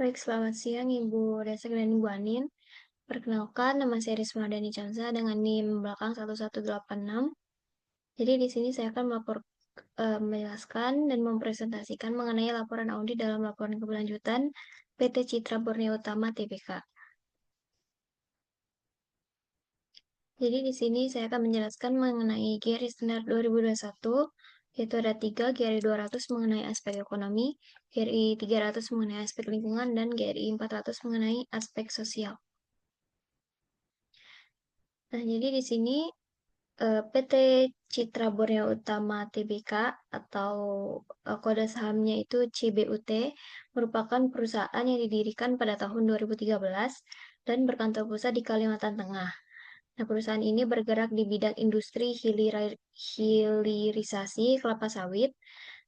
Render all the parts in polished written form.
Baik, selamat siang Ibu Desek dan Ibu Anin. Perkenalkan, nama saya Risma Dani Chansa dengan NIM belakang 1186. Jadi di sini saya akan menjelaskan dan mempresentasikan mengenai laporan audit dalam laporan keberlanjutan PT Citra Borneo Utama Tbk. Jadi di sini saya akan menjelaskan mengenai GRI Standar 2021, yaitu ada 3, GRI 200 mengenai aspek ekonomi, GRI 300 mengenai aspek lingkungan, dan GRI 400 mengenai aspek sosial. Nah, jadi di sini PT Citra Borneo Utama Tbk atau kode sahamnya itu CBUT merupakan perusahaan yang didirikan pada tahun 2013 dan berkantor pusat di Kalimantan Tengah. Nah, perusahaan ini bergerak di bidang industri hilirisasi kelapa sawit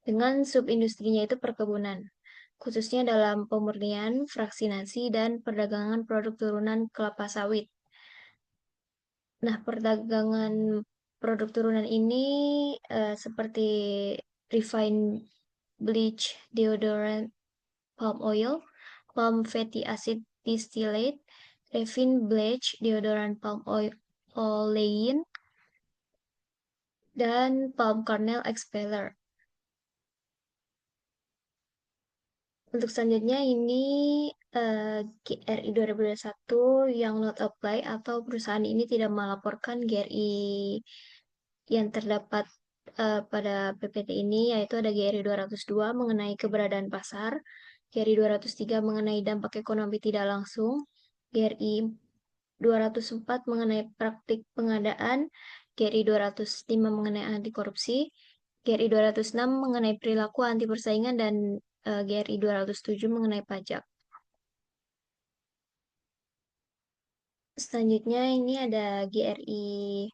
dengan subindustrinya itu perkebunan, khususnya dalam pemurnian, fraksinasi, dan perdagangan produk turunan kelapa sawit. Nah, perdagangan produk turunan ini seperti refined bleach deodorant palm oil, palm fatty acid distillate, refined bleach deodorant palm oil olein, dan palm kernel expeller. Untuk selanjutnya ini GRI 2021 yang not apply atau perusahaan ini tidak melaporkan GRI yang terdapat pada PPT ini, yaitu ada GRI 202 mengenai keberadaan pasar, GRI 203 mengenai dampak ekonomi tidak langsung, GRI 204 mengenai praktik pengadaan, GRI 205 mengenai anti korupsi, GRI 206 mengenai perilaku anti persaingan, dan GRI 207 mengenai pajak. Selanjutnya ini ada GRI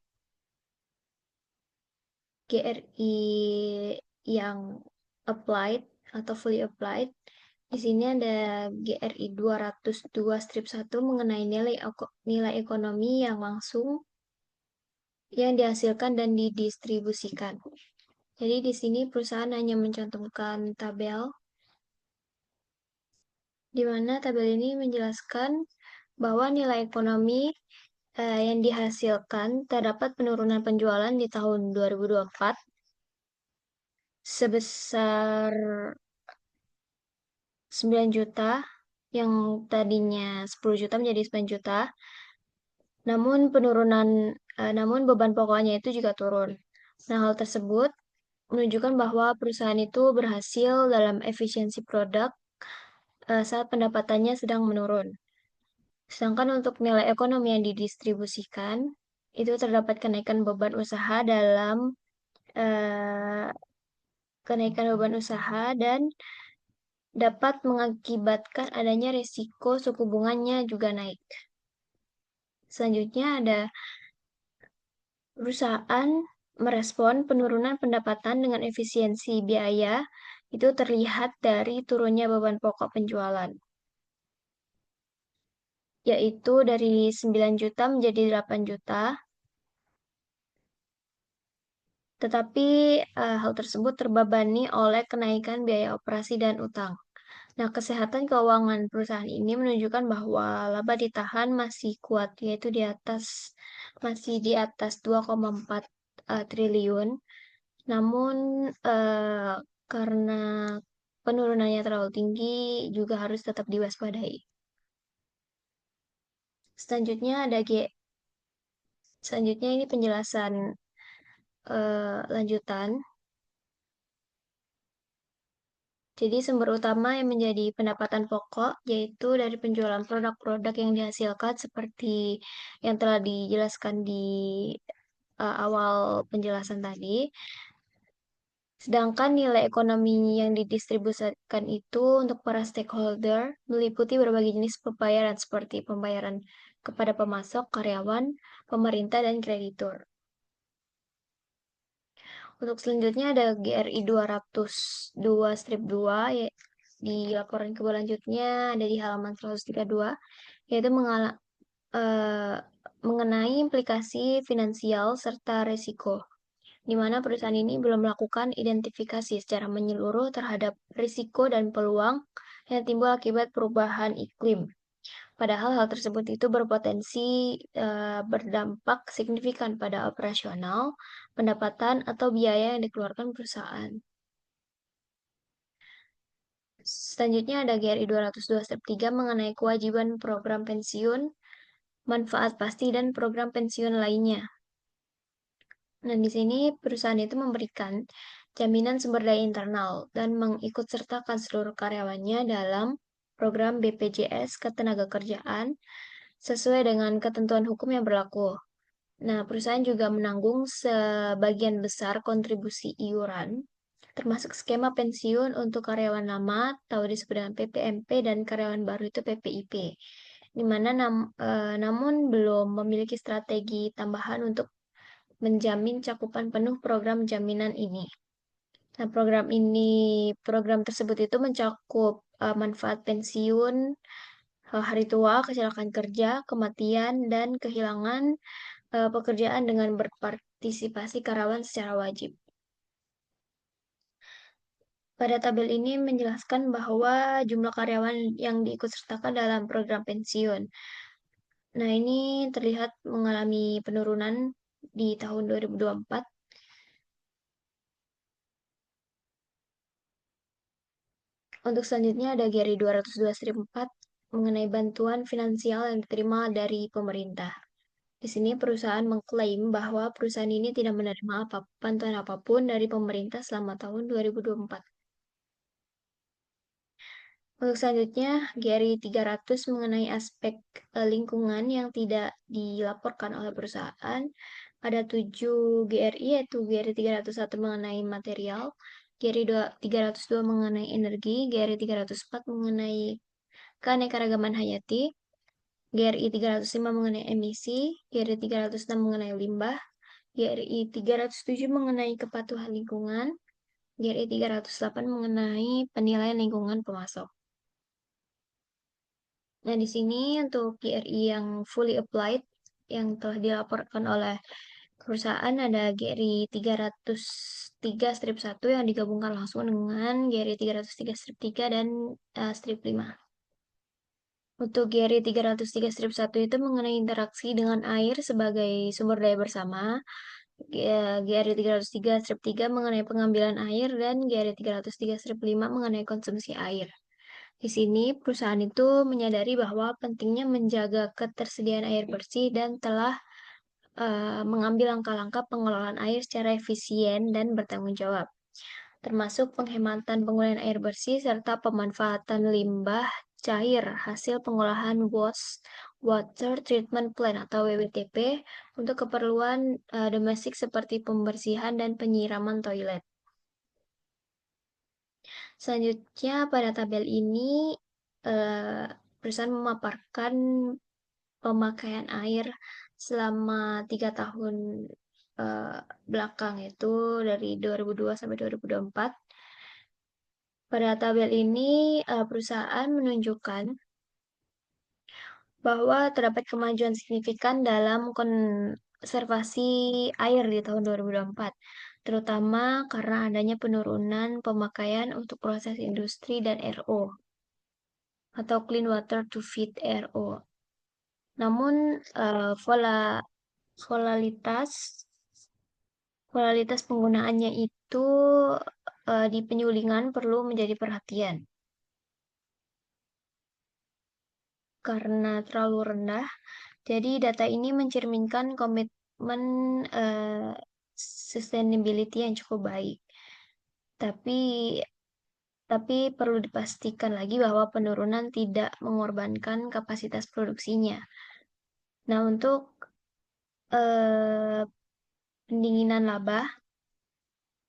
yang applied atau fully applied. Di sini ada GRI 202 strip 1 mengenai nilai ekonomi yang langsung yang dihasilkan dan didistribusikan. Jadi di sini perusahaan hanya mencantumkan tabel, di mana tabel ini menjelaskan bahwa nilai ekonomi yang dihasilkan terdapat penurunan penjualan di tahun 2024 sebesar 9 juta, yang tadinya 10 juta menjadi 9 juta. Namun beban pokoknya itu juga turun. Nah, hal tersebut menunjukkan bahwa perusahaan itu berhasil dalam efisiensi produk saat pendapatannya sedang menurun. Sedangkan untuk nilai ekonomi yang didistribusikan, itu terdapat kenaikan beban usaha eh, dan dapat mengakibatkan adanya risiko suku bunganya juga naik. Selanjutnya ada perusahaan merespon penurunan pendapatan dengan efisiensi biaya itu terlihat dari turunnya beban pokok penjualan, yaitu dari 9 juta menjadi 8 juta. Tetapi hal tersebut terbebani oleh kenaikan biaya operasi dan utang. Nah, kesehatan keuangan perusahaan ini menunjukkan bahwa laba ditahan masih kuat, yaitu masih di atas 2,4 triliun. Namun karena penurunannya terlalu tinggi, juga harus tetap diwaspadai. Selanjutnya ini penjelasan lanjutan. Jadi sumber utama yang menjadi pendapatan pokok yaitu dari penjualan produk-produk yang dihasilkan seperti yang telah dijelaskan di awal penjelasan tadi. Sedangkan nilai ekonomi yang didistribusikan itu untuk para stakeholder meliputi berbagai jenis pembayaran seperti pembayaran kepada pemasok, karyawan, pemerintah, dan kreditur. Untuk selanjutnya ada GRI 202 strip 2 di laporan keberlanjutnya ada di halaman 132, yaitu mengenai implikasi finansial serta risiko, di mana perusahaan ini belum melakukan identifikasi secara menyeluruh terhadap risiko dan peluang yang timbul akibat perubahan iklim. Padahal hal tersebut itu berpotensi berdampak signifikan pada operasional, pendapatan, atau biaya yang dikeluarkan perusahaan. Selanjutnya ada GRI 202/3 mengenai kewajiban program pensiun, manfaat pasti, dan program pensiun lainnya. Nah, di sini perusahaan itu memberikan jaminan sumber daya internal dan mengikutsertakan seluruh karyawannya dalam program BPJS Ketenagakerjaan sesuai dengan ketentuan hukum yang berlaku. Nah, perusahaan juga menanggung sebagian besar kontribusi iuran, termasuk skema pensiun untuk karyawan lama atau disebut dengan PPMP dan karyawan baru itu PPIP, di mana namun belum memiliki strategi tambahan untuk menjamin cakupan penuh program jaminan ini. Nah, program tersebut itu mencakup manfaat pensiun, hari tua, kecelakaan kerja, kematian, dan kehilangan pekerjaan dengan berpartisipasi karyawan secara wajib. Pada tabel ini menjelaskan bahwa jumlah karyawan yang diikutsertakan dalam program pensiun. Nah, ini terlihat mengalami penurunan di tahun 2024. Untuk selanjutnya ada GRI 202/4 mengenai bantuan finansial yang diterima dari pemerintah. Di sini perusahaan mengklaim bahwa perusahaan ini tidak menerima bantuan apapun dari pemerintah selama tahun 2024. Untuk selanjutnya, GRI 300 mengenai aspek lingkungan yang tidak dilaporkan oleh perusahaan. Ada 7 GRI, yaitu GRI 301 mengenai material, GRI 302 mengenai energi, GRI 304 mengenai keanekaragaman hayati, GRI 305 mengenai emisi, GRI 306 mengenai limbah, GRI 307 mengenai kepatuhan lingkungan, GRI 308 mengenai penilaian lingkungan pemasok. Nah, di sini untuk GRI yang fully applied yang telah dilaporkan oleh perusahaan ada GRI 303/1 yang digabungkan langsung dengan GRI 303/3 dan strip 5. Untuk GRI 303/1 itu mengenai interaksi dengan air sebagai sumber daya bersama, GRI 303/3 mengenai pengambilan air, dan GRI 303/5 mengenai konsumsi air. Di sini perusahaan itu menyadari bahwa pentingnya menjaga ketersediaan air bersih dan telah mengambil langkah-langkah pengelolaan air secara efisien dan bertanggung jawab, termasuk penghematan penggunaan air bersih serta pemanfaatan limbah cair hasil pengolahan water treatment plant atau WWTP untuk keperluan domestik seperti pembersihan dan penyiraman toilet. Selanjutnya pada tabel ini perusahaan memaparkan pemakaian air selama 3 tahun belakang itu dari 2002 sampai 2024. Pada tabel ini perusahaan menunjukkan bahwa terdapat kemajuan signifikan dalam konservasi air di tahun 2024, terutama karena adanya penurunan pemakaian untuk proses industri dan RO atau Clean Water to Feed RO. Namun volatilitas penggunaannya itu di penyulingan perlu menjadi perhatian karena terlalu rendah. Jadi data ini mencerminkan komitmen sustainability yang cukup baik. Tapi perlu dipastikan lagi bahwa penurunan tidak mengorbankan kapasitas produksinya. Nah, untuk eh, pendinginan laba,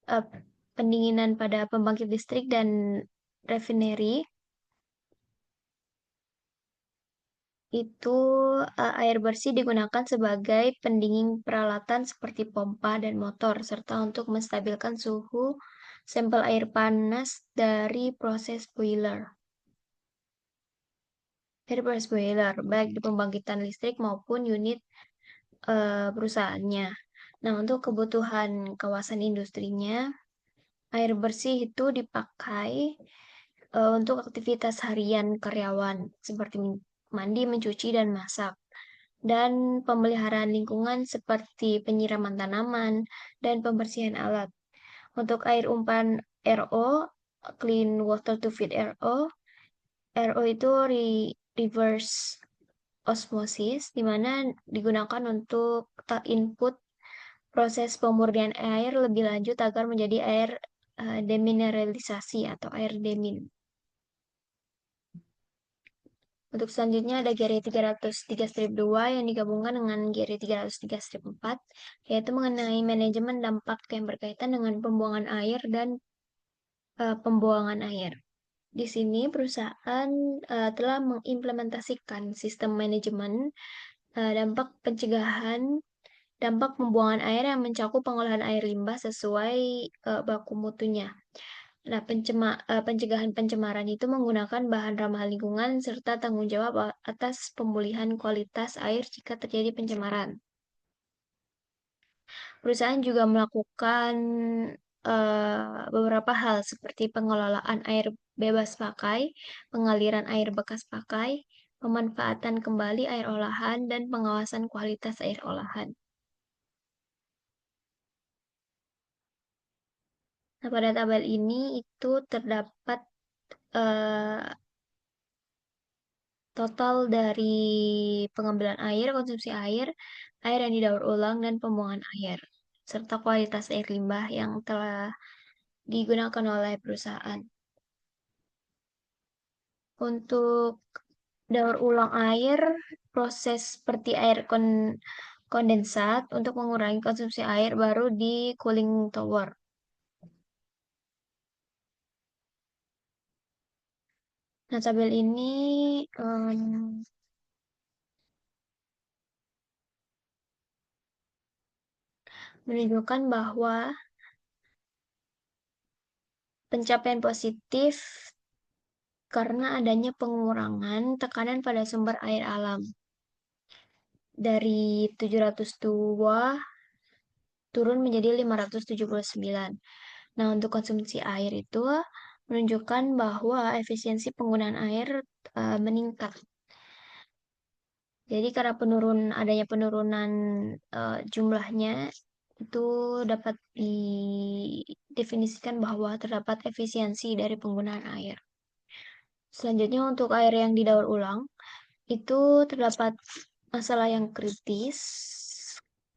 eh, pendinginan pada pembangkit listrik dan refinery itu air bersih digunakan sebagai pendingin peralatan seperti pompa dan motor, serta untuk menstabilkan suhu sampel air panas dari proses boiler. Baik di pembangkitan listrik maupun unit perusahaannya. Nah, untuk kebutuhan kawasan industrinya, air bersih itu dipakai untuk aktivitas harian karyawan seperti mandi, mencuci, dan masak. Dan pemeliharaan lingkungan seperti penyiraman tanaman dan pembersihan alat. Untuk air umpan RO, Clean Water to Feed RO, RO itu reverse osmosis, di mana digunakan untuk input proses pemurnian air lebih lanjut agar menjadi air demineralisasi atau air demin. Untuk selanjutnya ada GRI 303-2 yang digabungkan dengan GRI 303-4, yaitu mengenai manajemen dampak yang berkaitan dengan pembuangan air dan pembuangan air. Di sini perusahaan telah mengimplementasikan sistem manajemen dampak pembuangan air yang mencakup pengolahan air limbah sesuai baku mutunya. Nah, pencegahan pencemaran itu menggunakan bahan ramah lingkungan serta tanggung jawab atas pemulihan kualitas air jika terjadi pencemaran. Perusahaan juga melakukan beberapa hal seperti pengelolaan air bebas pakai, pengaliran air bekas pakai, pemanfaatan kembali air olahan, dan pengawasan kualitas air olahan. Nah, pada tabel ini itu terdapat eh, total dari pengambilan air, konsumsi air, air yang didaur ulang, dan pembuangan air, serta kualitas air limbah yang telah digunakan oleh perusahaan. Untuk daur ulang air, proses seperti air kondensat untuk mengurangi konsumsi air baru di cooling tower. Nah, tabel ini menunjukkan bahwa pencapaian positif karena adanya pengurangan tekanan pada sumber air alam dari 702 turun menjadi 579. Nah, untuk konsumsi air itu menunjukkan bahwa efisiensi penggunaan air meningkat. Jadi karena adanya penurunan jumlahnya itu dapat didefinisikan bahwa terdapat efisiensi dari penggunaan air. Selanjutnya untuk air yang didaur ulang, itu terdapat masalah yang kritis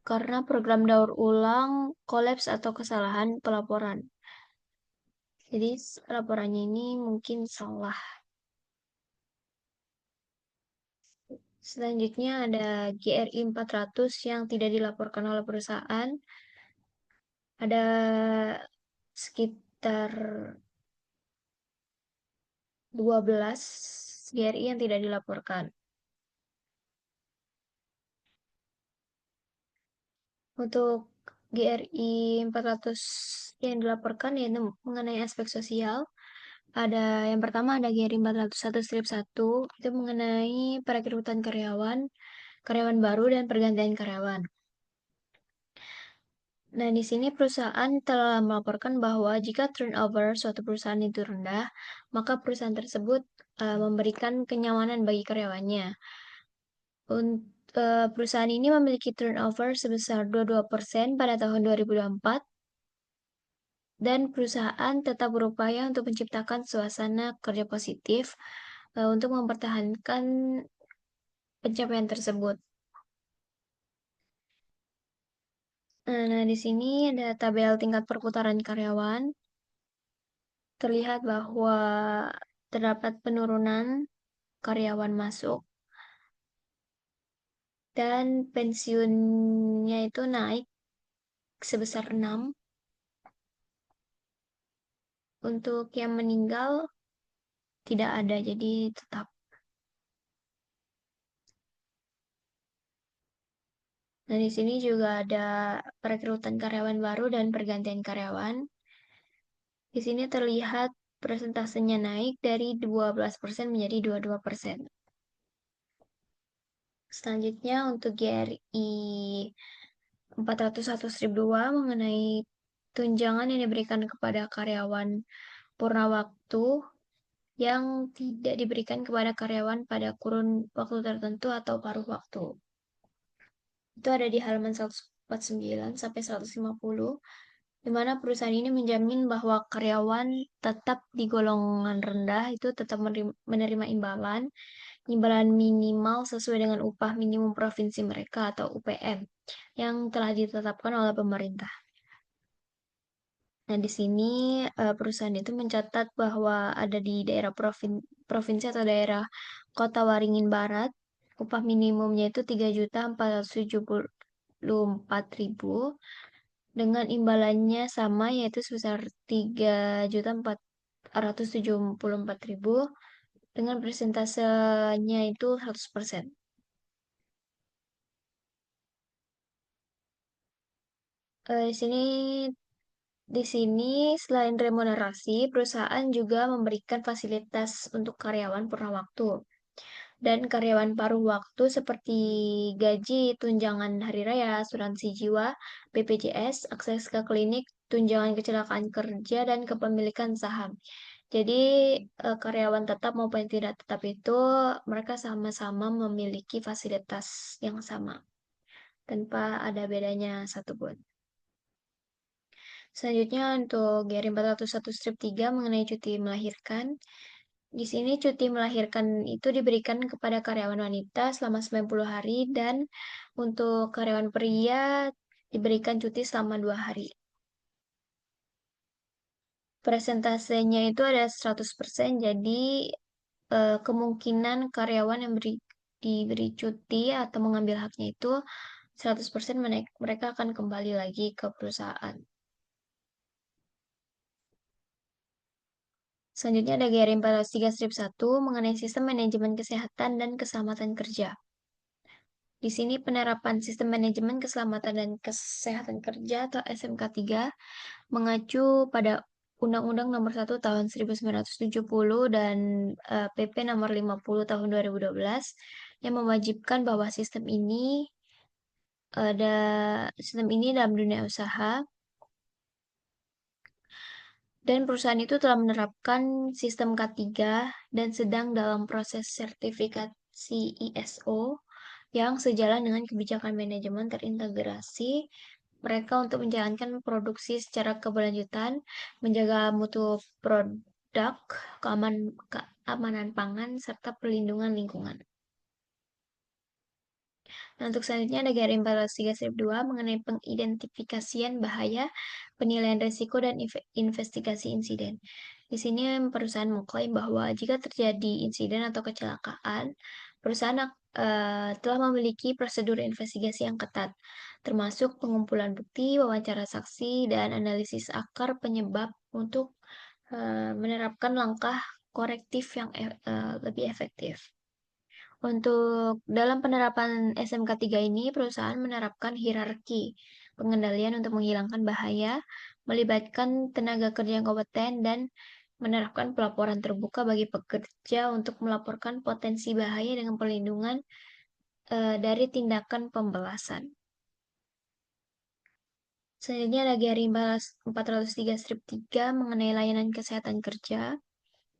karena program daur ulang kolaps atau kesalahan pelaporan. Jadi laporannya ini mungkin salah. Selanjutnya ada GRI 400 yang tidak dilaporkan oleh perusahaan. Ada sekitar 12 GRI yang tidak dilaporkan. Untuk GRI 400 yang dilaporkan yaitu mengenai aspek sosial. Ada yang pertama ada GRI 401-1 itu mengenai perekrutan karyawan, karyawan baru dan pergantian karyawan. Nah, di sini perusahaan telah melaporkan bahwa jika turnover suatu perusahaan itu rendah, maka perusahaan tersebut memberikan kenyamanan bagi karyawannya. Perusahaan ini memiliki turnover sebesar 22% pada tahun 2024 dan perusahaan tetap berupaya untuk menciptakan suasana kerja positif untuk mempertahankan pencapaian tersebut. Nah, di sini ada tabel tingkat perputaran karyawan. Terlihat bahwa terdapat penurunan karyawan masuk dan pensiunnya itu naik sebesar 6. Untuk yang meninggal tidak ada, jadi tetap. Nah, di sini juga ada perekrutan karyawan baru dan pergantian karyawan. Di sini terlihat persentasenya naik dari 12% menjadi 22%. Selanjutnya untuk GRI 401-2 mengenai tunjangan yang diberikan kepada karyawan purna waktu yang tidak diberikan kepada karyawan pada kurun waktu tertentu atau paruh waktu. Itu ada di halaman 149 sampai 150, di mana perusahaan ini menjamin bahwa karyawan tetap di golongan rendah itu tetap menerima imbalan, imbalan minimal sesuai dengan upah minimum provinsi mereka atau UPM yang telah ditetapkan oleh pemerintah. Nah, di sini perusahaan itu mencatat bahwa ada di daerah provinsi atau daerah Kota Waringin Barat, upah minimumnya itu 3.474.000 dengan imbalannya sama yaitu sebesar 3.474.000 dengan persentasenya itu 100%. Eh, di sini di sini selain remunerasi, perusahaan juga memberikan fasilitas untuk karyawan purna waktu dan karyawan paruh waktu seperti gaji, tunjangan hari raya, asuransi jiwa, BPJS, akses ke klinik, tunjangan kecelakaan kerja, dan kepemilikan saham. Jadi, karyawan tetap maupun tidak tetap itu mereka sama-sama memiliki fasilitas yang sama tanpa ada bedanya satupun. Selanjutnya untuk GR 401 strip 3 mengenai cuti melahirkan. Di sini cuti melahirkan itu diberikan kepada karyawan wanita selama 90 hari dan untuk karyawan pria diberikan cuti selama 2 hari. Persentasenya itu ada 100%, jadi kemungkinan karyawan yang diberi cuti atau mengambil haknya itu 100% mereka akan kembali lagi ke perusahaan. Selanjutnya ada GR 403 strip 1 mengenai sistem manajemen kesehatan dan keselamatan kerja. Di sini penerapan sistem manajemen keselamatan dan kesehatan kerja atau SMK 3 mengacu pada Undang-Undang Nomor 1 Tahun 1970 dan PP Nomor 50 Tahun 2012 yang mewajibkan bahwa sistem ini dalam dunia usaha dan perusahaan itu telah menerapkan sistem K3 dan sedang dalam proses sertifikasi ISO yang sejalan dengan kebijakan manajemen terintegrasi mereka untuk menjalankan produksi secara keberlanjutan, menjaga mutu produk, keamanan pangan, serta perlindungan lingkungan. Nah, untuk selanjutnya ada garis 403-2 mengenai pengidentifikasian bahaya, penilaian risiko, dan investigasi insiden. Di sini perusahaan mengklaim bahwa jika terjadi insiden atau kecelakaan, perusahaan telah memiliki prosedur investigasi yang ketat, termasuk pengumpulan bukti, wawancara saksi, dan analisis akar penyebab untuk menerapkan langkah korektif yang lebih efektif. Untuk dalam penerapan SMK 3 ini, perusahaan menerapkan hierarki pengendalian untuk menghilangkan bahaya, melibatkan tenaga kerja yang kompeten, dan menerapkan pelaporan terbuka bagi pekerja untuk melaporkan potensi bahaya dengan perlindungan dari tindakan pembelasan. Selanjutnya ada garis 403 strip 3 mengenai layanan kesehatan kerja,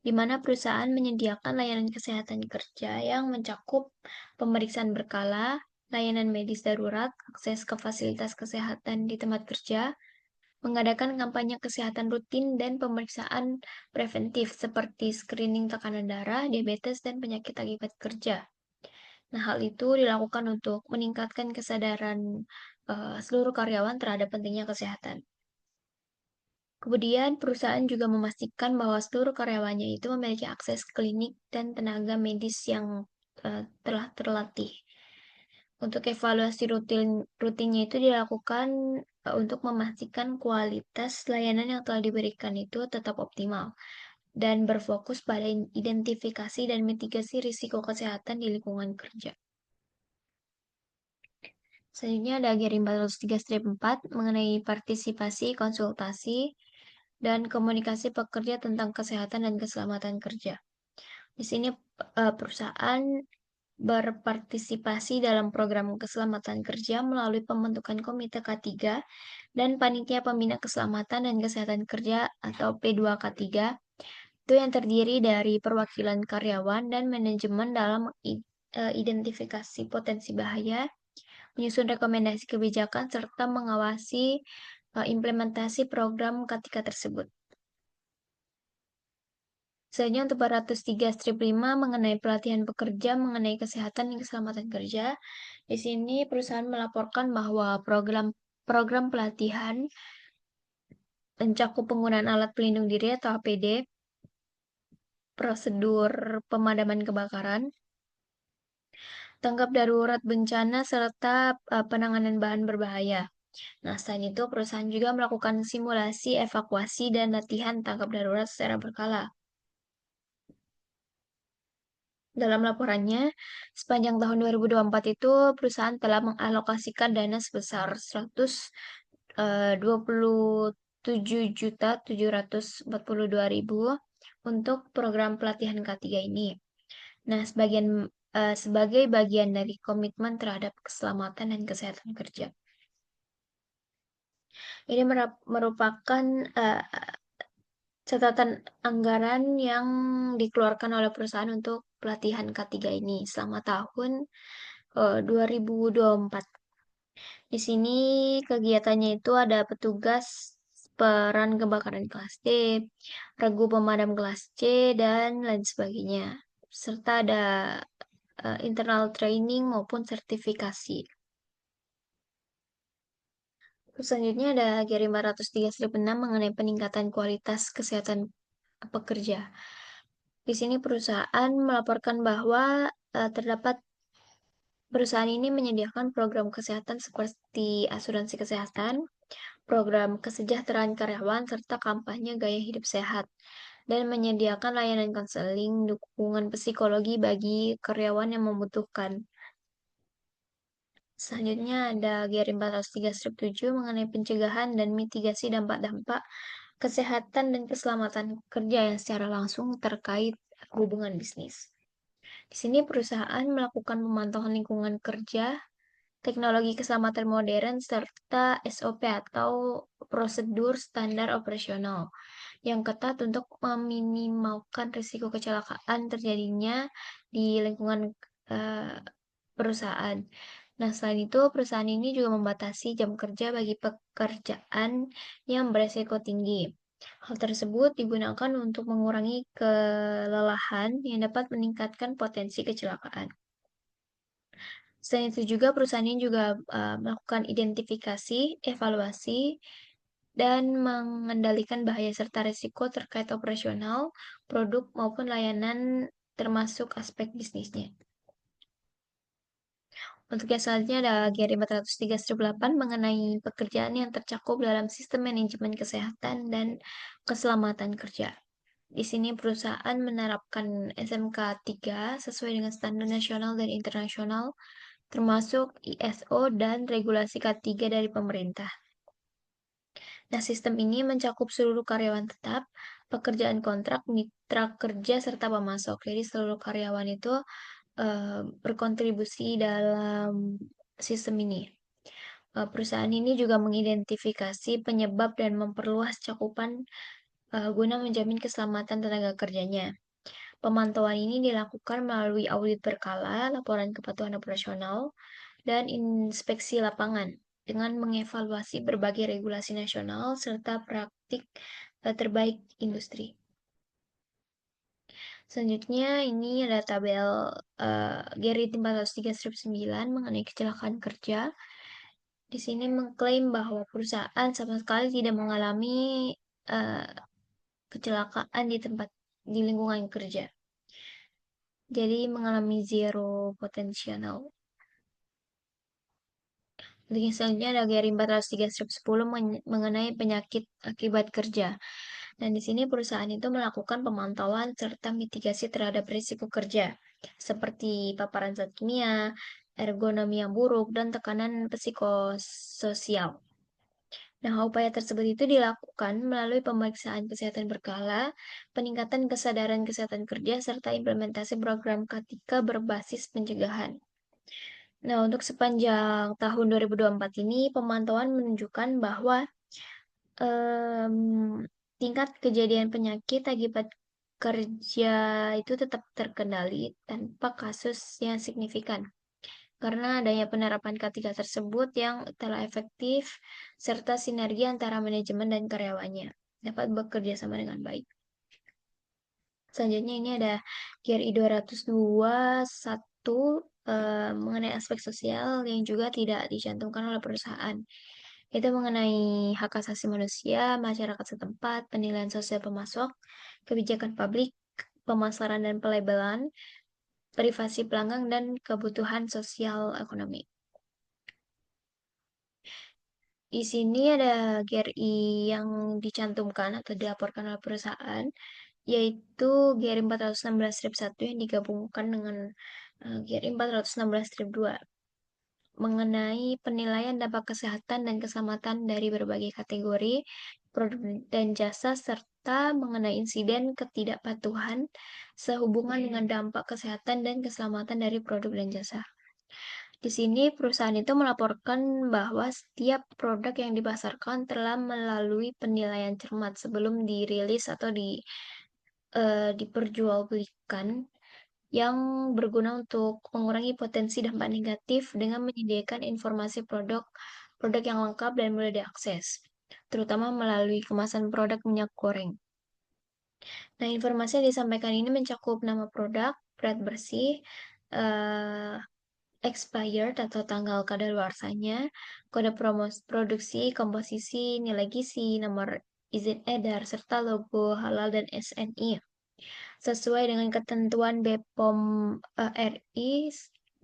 di mana perusahaan menyediakan layanan kesehatan kerja yang mencakup pemeriksaan berkala, layanan medis darurat, akses ke fasilitas kesehatan di tempat kerja, mengadakan kampanye kesehatan rutin dan pemeriksaan preventif seperti screening tekanan darah, diabetes, dan penyakit akibat kerja. Nah, hal itu dilakukan untuk meningkatkan kesadaran seluruh karyawan terhadap pentingnya kesehatan. Kemudian, perusahaan juga memastikan bahwa seluruh karyawannya itu memiliki akses klinik dan tenaga medis yang telah terlatih. Untuk evaluasi rutinnya itu dilakukan untuk memastikan kualitas layanan yang telah diberikan itu tetap optimal dan berfokus pada identifikasi dan mitigasi risiko kesehatan di lingkungan kerja. Selanjutnya ada GR 403-4 mengenai partisipasi, konsultasi, dan komunikasi pekerja tentang kesehatan dan keselamatan kerja. Di sini perusahaan berpartisipasi dalam program keselamatan kerja melalui pembentukan Komite K3 dan Panitia Pembina Keselamatan dan Kesehatan Kerja atau P2K3 itu yang terdiri dari perwakilan karyawan dan manajemen dalam identifikasi potensi bahaya, menyusun rekomendasi kebijakan, serta mengawasi implementasi program K3 tersebut. Selanjutnya untuk 403/5 mengenai pelatihan pekerja mengenai kesehatan dan keselamatan kerja. Di sini perusahaan melaporkan bahwa program pelatihan mencakup penggunaan alat pelindung diri atau APD, prosedur pemadaman kebakaran, tanggap darurat bencana, serta penanganan bahan berbahaya. Nah, selain itu, perusahaan juga melakukan simulasi, evakuasi, dan latihan tanggap darurat secara berkala. Dalam laporannya, sepanjang tahun 2024 itu, perusahaan telah mengalokasikan dana sebesar 127.742.000 untuk program pelatihan K3 ini. Nah, sebagai bagian dari komitmen terhadap keselamatan dan kesehatan kerja. Ini merupakan catatan anggaran yang dikeluarkan oleh perusahaan untuk pelatihan K3 ini selama tahun 2024. Di sini kegiatannya itu ada petugas peran kebakaran kelas D, regu pemadam kelas C, dan lain sebagainya. Serta ada internal training maupun sertifikasi. Selanjutnya ada GRI 403/6 mengenai peningkatan kualitas kesehatan pekerja. Di sini perusahaan melaporkan bahwa terdapat perusahaan ini menyediakan program kesehatan seperti asuransi kesehatan, program kesejahteraan karyawan, serta kampanye gaya hidup sehat, dan menyediakan layanan konseling, dukungan psikologi bagi karyawan yang membutuhkan. Selanjutnya ada GR 403/7 mengenai pencegahan dan mitigasi dampak-dampak kesehatan dan keselamatan kerja yang secara langsung terkait hubungan bisnis. Di sini perusahaan melakukan pemantauan lingkungan kerja, teknologi keselamatan modern, serta SOP atau prosedur standar operasional yang ketat untuk meminimalkan risiko kecelakaan terjadinya di lingkungan perusahaan. Nah, selain itu, perusahaan ini juga membatasi jam kerja bagi pekerjaan yang beresiko tinggi. Hal tersebut digunakan untuk mengurangi kelelahan yang dapat meningkatkan potensi kecelakaan. Selain itu juga perusahaan ini juga melakukan identifikasi, evaluasi, dan mengendalikan bahaya serta risiko terkait operasional, produk maupun layanan termasuk aspek bisnisnya. Untuk yang selanjutnya ada GRI 403/8 mengenai pekerjaan yang tercakup dalam sistem manajemen kesehatan dan keselamatan kerja. Di sini perusahaan menerapkan SMK 3 sesuai dengan standar nasional dan internasional, termasuk ISO dan regulasi K3 dari pemerintah. Nah, sistem ini mencakup seluruh karyawan tetap, pekerjaan kontrak, mitra kerja, serta pemasok. Jadi seluruh karyawan itu berkontribusi dalam sistem ini. Perusahaan ini juga mengidentifikasi penyebab dan memperluas cakupan guna menjamin keselamatan tenaga kerjanya. Pemantauan ini dilakukan melalui audit berkala, laporan kepatuhan operasional, dan inspeksi lapangan dengan mengevaluasi berbagai regulasi nasional serta praktik terbaik industri. Selanjutnya ini ada tabel GRI 403/9 mengenai kecelakaan kerja. Di sini mengklaim bahwa perusahaan sama sekali tidak mengalami uh, kecelakaan di lingkungan kerja. Jadi mengalami zero potensial. Untuk yang selanjutnya ada GRI 403/10 mengenai penyakit akibat kerja. Dan di sini perusahaan itu melakukan pemantauan serta mitigasi terhadap risiko kerja, seperti paparan zat kimia, ergonomi yang buruk, dan tekanan psikososial. Nah, upaya tersebut itu dilakukan melalui pemeriksaan kesehatan berkala, peningkatan kesadaran kesehatan kerja, serta implementasi program K3 berbasis pencegahan. Nah, untuk sepanjang tahun 2024 ini, pemantauan menunjukkan bahwa tingkat kejadian penyakit akibat kerja itu tetap terkendali tanpa kasus yang signifikan. Karena adanya penerapan ketiga tersebut yang telah efektif, serta sinergi antara manajemen dan karyawannya dapat bekerja sama dengan baik. Selanjutnya ini ada GRI 221 mengenai aspek sosial yang juga tidak dicantumkan oleh perusahaan. Itu mengenai hak asasi manusia, masyarakat setempat, penilaian sosial pemasok, kebijakan publik, pemasaran dan pelabelan, privasi pelanggan, dan kebutuhan sosial ekonomi. Di sini ada GRI yang dicantumkan atau dilaporkan oleh perusahaan, yaitu GRI 416-1 yang digabungkan dengan GRI 416-2 mengenai penilaian dampak kesehatan dan keselamatan dari berbagai kategori produk dan jasa serta mengenai insiden ketidakpatuhan sehubungan dengan dampak kesehatan dan keselamatan dari produk dan jasa. Di sini perusahaan itu melaporkan bahwa setiap produk yang dipasarkan telah melalui penilaian cermat sebelum dirilis atau diperjualbelikan yang berguna untuk mengurangi potensi dampak negatif dengan menyediakan informasi produk yang lengkap dan mudah diakses, terutama melalui kemasan produk minyak goreng. Nah, informasi yang disampaikan ini mencakup nama produk, berat bersih, eh, expired atau tanggal kadaluarsanya, kode produksi, komposisi, nilai gizi, nomor izin edar, serta logo halal dan SNI. Sesuai dengan ketentuan BPOM RI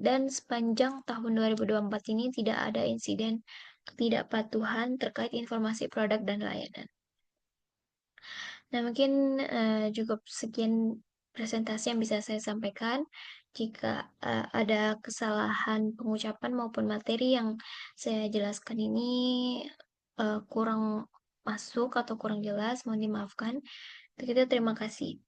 dan sepanjang tahun 2024 ini tidak ada insiden ketidakpatuhan terkait informasi produk dan layanan. Nah, mungkin cukup sekian presentasi yang bisa saya sampaikan. Jika ada kesalahan pengucapan maupun materi yang saya jelaskan ini kurang masuk atau kurang jelas, mohon dimaafkan. Untuk itu, terima kasih.